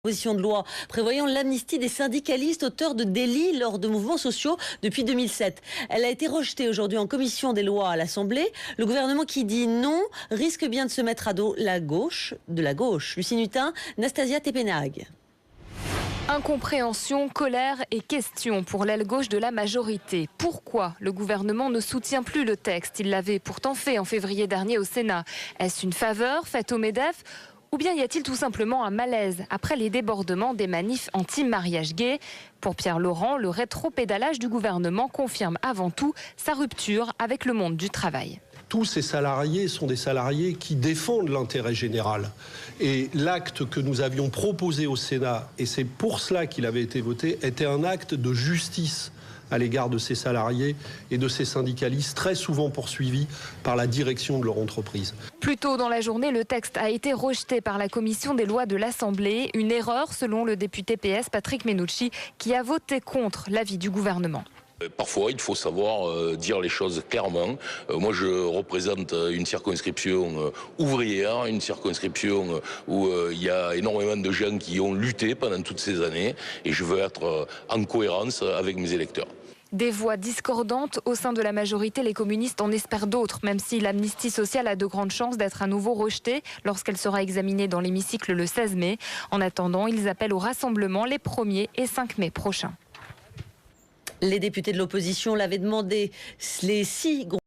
Proposition de loi prévoyant l'amnistie des syndicalistes auteurs de délits lors de mouvements sociaux depuis 2007. Elle a été rejetée aujourd'hui en commission des lois à l'Assemblée. Le gouvernement qui dit non risque bien de se mettre à dos la gauche de la gauche. Lucine Hutin, Nastasia Tepenag. Incompréhension, colère et questions pour l'aile gauche de la majorité. Pourquoi le gouvernement ne soutient plus le texte? Il l'avait pourtant fait en février dernier au Sénat. Est-ce une faveur faite au MEDEF? Ou bien y a-t-il tout simplement un malaise après les débordements des manifs anti-mariage gay? Pour Pierre Laurent, le rétropédalage du gouvernement confirme avant tout sa rupture avec le monde du travail. Tous ces salariés sont des salariés qui défendent l'intérêt général. Et l'acte que nous avions proposé au Sénat, et c'est pour cela qu'il avait été voté, était un acte de justice à l'égard de ces salariés et de ces syndicalistes très souvent poursuivis par la direction de leur entreprise. Plus tôt dans la journée, le texte a été rejeté par la commission des lois de l'Assemblée. Une erreur selon le député PS Patrick Mennucci qui a voté contre l'avis du gouvernement. Parfois, il faut savoir dire les choses clairement. Moi, je représente une circonscription ouvrière, une circonscription où il y a énormément de gens qui ont lutté pendant toutes ces années et je veux être en cohérence avec mes électeurs. Des voix discordantes au sein de la majorité, les communistes en espèrent d'autres, même si l'amnistie sociale a de grandes chances d'être à nouveau rejetée lorsqu'elle sera examinée dans l'hémicycle le 16 mai. En attendant, ils appellent au rassemblement les 1er et 5 mai prochains. Les députés de l'opposition l'avaient demandé. Les 6 groupes